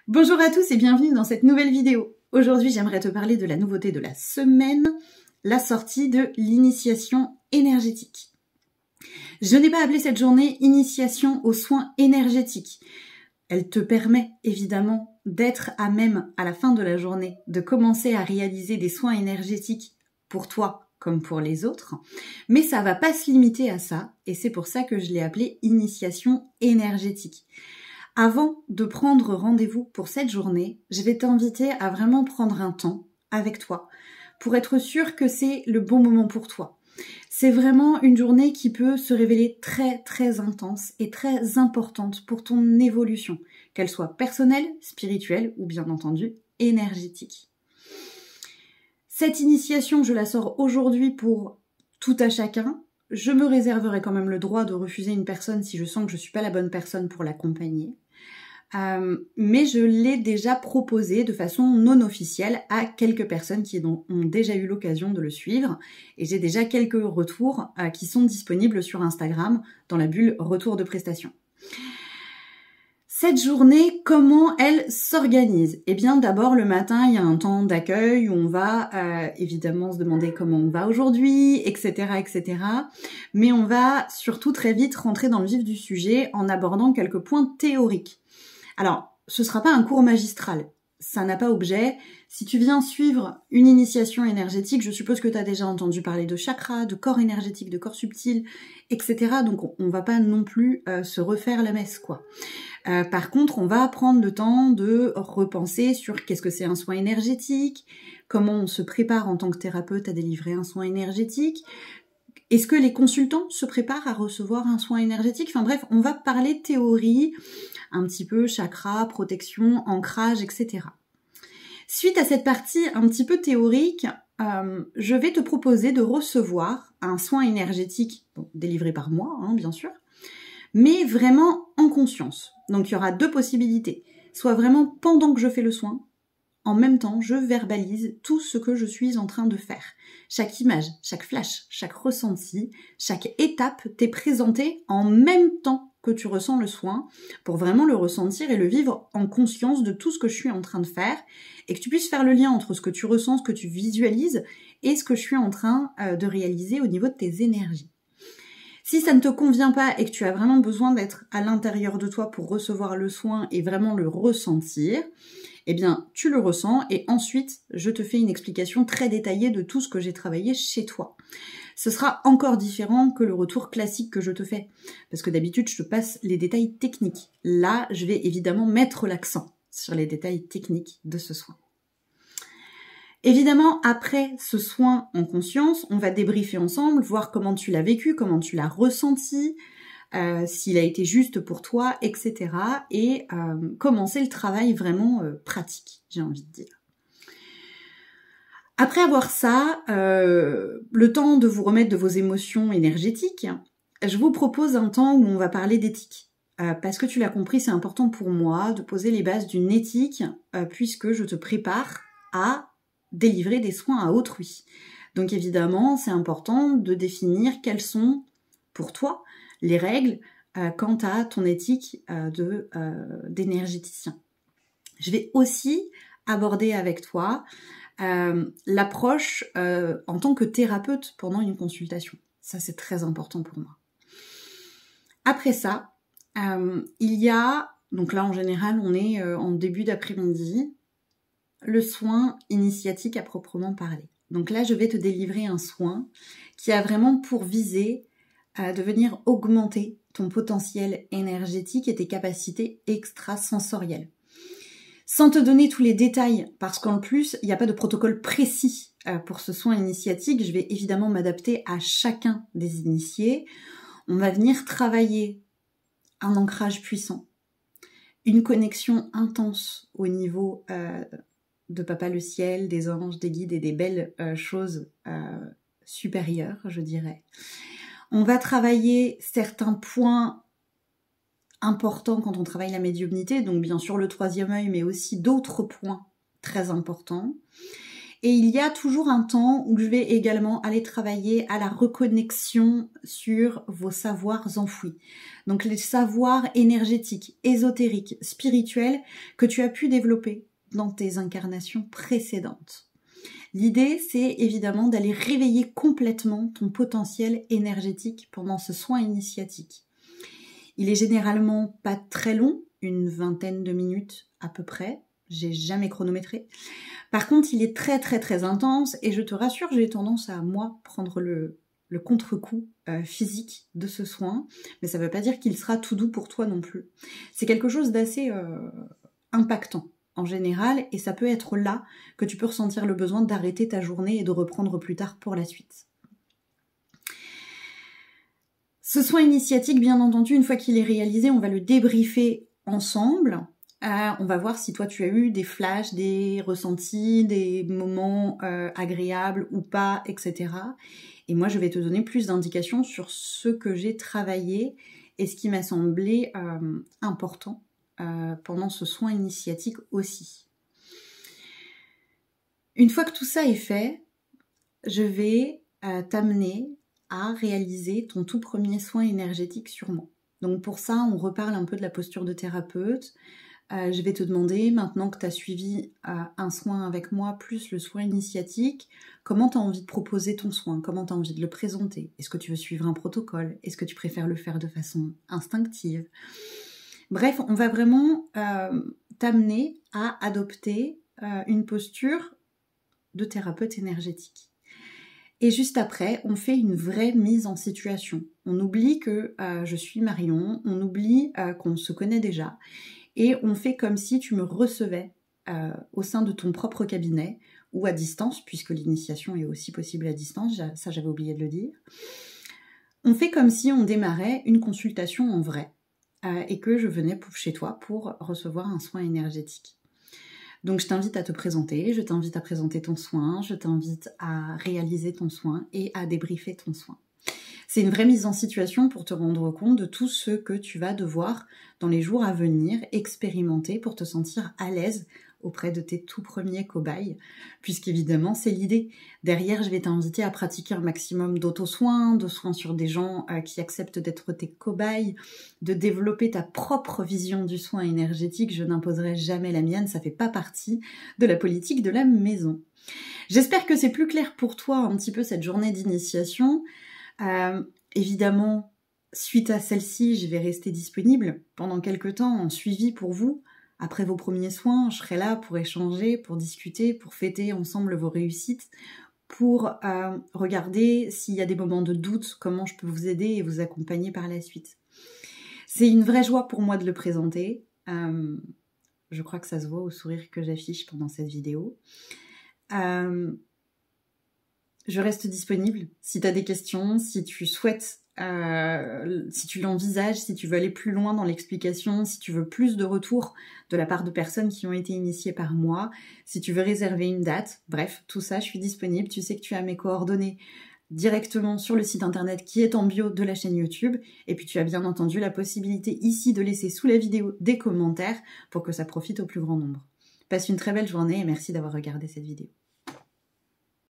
Bonjour à tous et bienvenue dans cette nouvelle vidéo. Aujourd'hui, j'aimerais te parler de la nouveauté de la semaine, la sortie de l'initiation énergétique. Je n'ai pas appelé cette journée initiation aux soins énergétiques. Elle te permet évidemment d'être à même à la fin de la journée de commencer à réaliser des soins énergétiques pour toi comme pour les autres, mais ça va pas se limiter à ça et c'est pour ça que je l'ai appelé initiation énergétique. Avant de prendre rendez-vous pour cette journée, je vais t'inviter à vraiment prendre un temps avec toi pour être sûr que c'est le bon moment pour toi. C'est vraiment une journée qui peut se révéler très intense et très importante pour ton évolution, qu'elle soit personnelle, spirituelle ou bien entendu énergétique. Cette initiation, je la sors aujourd'hui pour tout à chacun. Je me réserverai quand même le droit de refuser une personne si je sens que je ne suis pas la bonne personne pour l'accompagner. Mais je l'ai déjà proposé de façon non officielle à quelques personnes qui ont déjà eu l'occasion de le suivre et j'ai déjà quelques retours qui sont disponibles sur Instagram dans la bulle retour de prestations. Cette journée, comment elle s'organise? Eh bien d'abord le matin, il y a un temps d'accueil où on va évidemment se demander comment on va aujourd'hui, etc. Mais on va surtout très vite rentrer dans le vif du sujet en abordant quelques points théoriques. Alors, ce ne sera pas un cours magistral, ça n'a pas objet. Si tu viens suivre une initiation énergétique, je suppose que tu as déjà entendu parler de chakras, de corps énergétique, de corps subtil, etc. Donc on va pas non plus se refaire la messe, quoi. Par contre, on va prendre le temps de repenser sur qu'est-ce que c'est un soin énergétique, comment on se prépare en tant que thérapeute à délivrer un soin énergétique, est-ce que les consultants se préparent à recevoir un soin énergétique? Enfin bref, on va parler théorie, un petit peu chakra, protection, ancrage, etc. Suite à cette partie un petit peu théorique, je vais te proposer de recevoir un soin énergétique, bon, délivré par moi, hein, bien sûr, mais vraiment en conscience. Donc il y aura deux possibilités. Soit vraiment pendant que je fais le soin, en même temps, je verbalise tout ce que je suis en train de faire. Chaque image, chaque flash, chaque ressenti, chaque étape t'est présentée en même temps que tu ressens le soin pour vraiment le ressentir et le vivre en conscience de tout ce que je suis en train de faire et que tu puisses faire le lien entre ce que tu ressens, ce que tu visualises et ce que je suis en train de réaliser au niveau de tes énergies. Si ça ne te convient pas et que tu as vraiment besoin d'être à l'intérieur de toi pour recevoir le soin et vraiment le ressentir, eh bien, tu le ressens et ensuite, je te fais une explication très détaillée de tout ce que j'ai travaillé chez toi. Ce sera encore différent que le retour classique que je te fais, parce que d'habitude, je te passe les détails techniques. Là, je vais évidemment mettre l'accent sur les détails techniques de ce soin. Évidemment, après ce soin en conscience, on va débriefer ensemble, voir comment tu l'as vécu, comment tu l'as ressenti, s'il a été juste pour toi, etc. Et commencer le travail vraiment pratique, j'ai envie de dire. Après avoir ça, le temps de vous remettre de vos émotions énergétiques, je vous propose un temps où on va parler d'éthique. Parce que tu l'as compris, c'est important pour moi de poser les bases d'une éthique, puisque je te prépare à délivrer des soins à autrui. Donc évidemment, c'est important de définir quelles sont, pour toi, les règles quant à ton éthique d'énergéticien. Je vais aussi aborder avec toi l'approche en tant que thérapeute pendant une consultation. Ça, c'est très important pour moi. Après ça, il y a, donc là en général, on est en début d'après-midi, le soin initiatique à proprement parler. Donc là, je vais te délivrer un soin qui a vraiment pour visée de venir augmenter ton potentiel énergétique et tes capacités extrasensorielles. Sans te donner tous les détails, parce qu'en plus, il n'y a pas de protocole précis pour ce soin initiatique, je vais évidemment m'adapter à chacun des initiés. On va venir travailler un ancrage puissant, une connexion intense au niveau de Papa le ciel, des anges, des guides et des belles choses supérieures, je dirais. On va travailler certains points importants quand on travaille la médiumnité, donc bien sûr le troisième œil, mais aussi d'autres points très importants. Et il y a toujours un temps où je vais également aller travailler à la reconnexion sur vos savoirs enfouis. Donc les savoirs énergétiques, ésotériques, spirituels que tu as pu développer dans tes incarnations précédentes. L'idée, c'est évidemment d'aller réveiller complètement ton potentiel énergétique pendant ce soin initiatique. Il est généralement pas très long, une vingtaine de minutes à peu près. J'ai jamais chronométré. Par contre, il est très très très intense et je te rassure, j'ai tendance à moi prendre le contre-coup physique de ce soin, mais ça ne veut pas dire qu'il sera tout doux pour toi non plus. C'est quelque chose d'assez impactant en général et ça peut être là que tu peux ressentir le besoin d'arrêter ta journée et de reprendre plus tard pour la suite. Ce soin initiatique, bien entendu, une fois qu'il est réalisé, on va le débriefer ensemble. On va voir si toi tu as eu des flashs, des ressentis, des moments agréables ou pas, etc. Et moi je vais te donner plus d'indications sur ce que j'ai travaillé et ce qui m'a semblé important pendant ce soin initiatique aussi. Une fois que tout ça est fait, je vais t'amener à réaliser ton tout premier soin énergétique sur moi. Donc pour ça, on reparle un peu de la posture de thérapeute. Je vais te demander, maintenant que tu as suivi un soin avec moi, plus le soin initiatique, comment tu as envie de proposer ton soin, comment tu as envie de le présenter. Est-ce que tu veux suivre un protocole? Est-ce que tu préfères le faire de façon instinctive? Bref, on va vraiment t'amener à adopter une posture de thérapeute énergétique. Et juste après, on fait une vraie mise en situation. On oublie que je suis Marion, on oublie qu'on se connaît déjà, et on fait comme si tu me recevais au sein de ton propre cabinet, ou à distance, puisque l'initiation est aussi possible à distance, ça j'avais oublié de le dire. On fait comme si on démarrait une consultation en vrai, et que je venais chez toi pour recevoir un soin énergétique. Donc je t'invite à te présenter, je t'invite à présenter ton soin, je t'invite à réaliser ton soin et à débriefer ton soin. C'est une vraie mise en situation pour te rendre compte de tout ce que tu vas devoir dans les jours à venir expérimenter pour te sentir à l'aise auprès de tes tout premiers cobayes, puisqu'évidemment c'est l'idée. Derrière, je vais t'inviter à pratiquer un maximum d'auto-soins, de soins sur des gens qui acceptent d'être tes cobayes, de développer ta propre vision du soin énergétique. Je n'imposerai jamais la mienne, ça fait pas partie de la politique de la maison. J'espère que c'est plus clair pour toi un petit peu cette journée d'initiation. Évidemment, suite à celle-ci, je vais rester disponible pendant quelques temps en suivi pour vous. Après vos premiers soins, je serai là pour échanger, pour discuter, pour fêter ensemble vos réussites, pour regarder s'il y a des moments de doute, comment je peux vous aider et vous accompagner par la suite. C'est une vraie joie pour moi de le présenter. Je crois que ça se voit au sourire que j'affiche pendant cette vidéo. Je reste disponible si tu as des questions, si tu souhaites, si tu l'envisages, si tu veux aller plus loin dans l'explication, si tu veux plus de retours de la part de personnes qui ont été initiées par moi, si tu veux réserver une date, bref, tout ça, je suis disponible. Tu sais que tu as mes coordonnées directement sur le site internet qui est en bio de la chaîne YouTube. Et puis tu as bien entendu la possibilité ici de laisser sous la vidéo des commentaires pour que ça profite au plus grand nombre. Passe une très belle journée et merci d'avoir regardé cette vidéo.